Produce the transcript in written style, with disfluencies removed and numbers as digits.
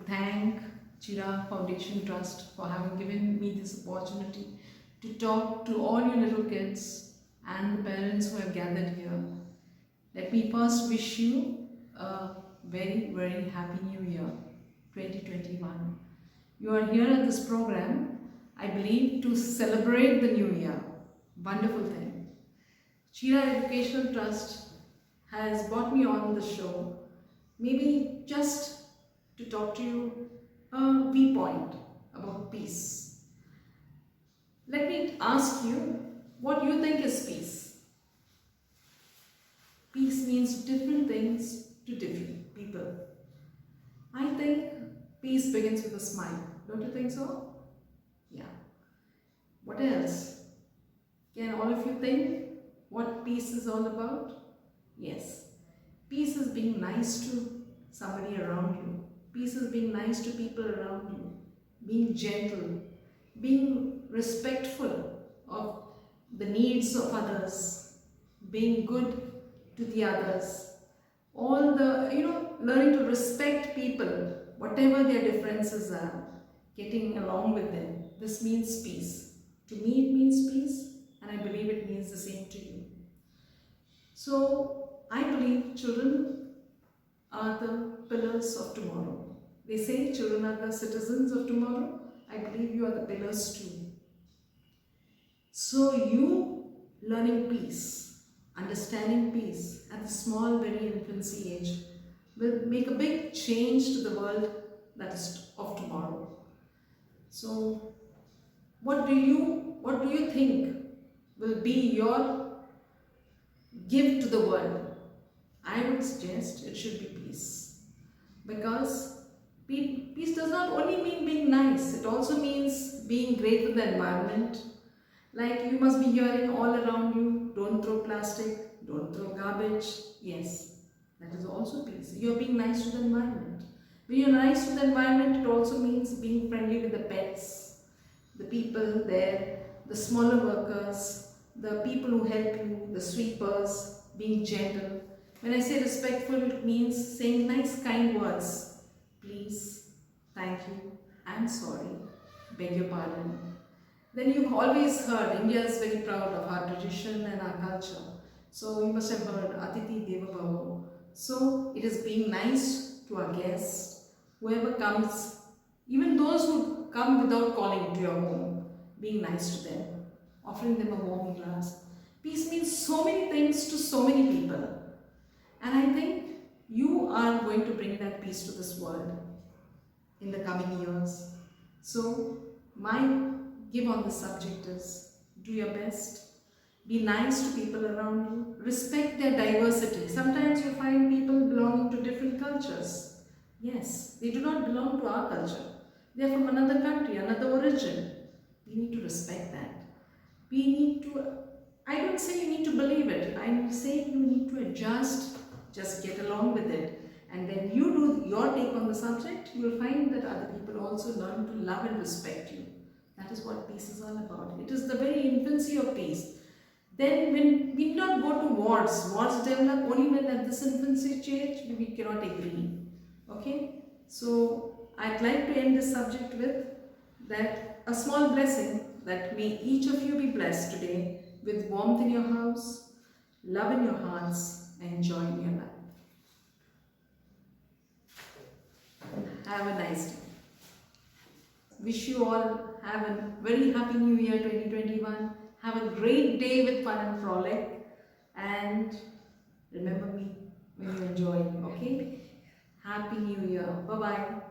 thank CHIRA Foundation Trust for having given me this opportunity to talk to all you little kids and the parents who have gathered here. Let me first wish you a very, very happy new year, 2021. You are here at this program, I believe, to celebrate the new year. Wonderful thing. CHIRA Educational Trust has brought me on the show, maybe just to talk to you a viewpoint about peace. Let me ask you what you think is peace. Peace means different things to different people. I think peace begins with a smile. Don't you think so? Yeah. What else? Can all of you think what peace is all about? Yes. Peace is being nice to somebody around you. Peace is being nice to people around you. Being gentle. Being respectful of the needs of others. Being good to the others. All the, learning to respect people, whatever their differences are, getting along with them. This means peace. To me it means peace, and I believe it means the same to you. So, I believe children are the pillars of tomorrow. They say children are the citizens of tomorrow. I believe you are the pillars too. So, you learning peace, understanding peace at the small, very infancy age will make a big change to the world that is of tomorrow. So, what do you think will be your gift to the world? I would suggest it should be peace, because peace does not only mean being nice, it also means being great with the environment. Like you must be hearing all around you, don't throw plastic, don't throw garbage. Yes, that is also peace. You are being nice to the environment. When you are nice to the environment, it also means being friendly with the pets, the people there, the smaller workers, the people who help you, the sweepers, being gentle. When I say respectful, it means saying nice, kind words. Please, thank you, I'm sorry, beg your pardon. Then you've always heard, India is very proud of our tradition and our culture. So you must have heard Atiti Deva Bhava. So it is being nice to our guests, whoever comes, even those who come without calling to your home, being nice to them, offering them a warm glass. Peace means so many things to so many people. And I think you are going to bring that peace to this world in the coming years. So my give on the subject is, do your best, be nice to people around you, respect their diversity. Sometimes you find people belonging to different cultures. Yes, they do not belong to our culture. They are from another country, another origin. We need to respect that. We need to, I don't say you need to believe it, I say you need to adjust, just get along with it. And when you do your take on the subject, you will find that other people also learn to love and respect you. That is what peace is all about. It is the very infancy of peace. Then when we do not go to wars develop only when at this infancy stage we cannot agree. Okay? So I'd like to end this subject with that a small blessing, that may each of you be blessed today with warmth in your house, love in your hearts, and joy in your life. Have a nice day. Wish you all have a very happy new year 2021. Have a great day with fun and frolic. And remember me when you enjoy, okay? Happy New Year. Bye-bye.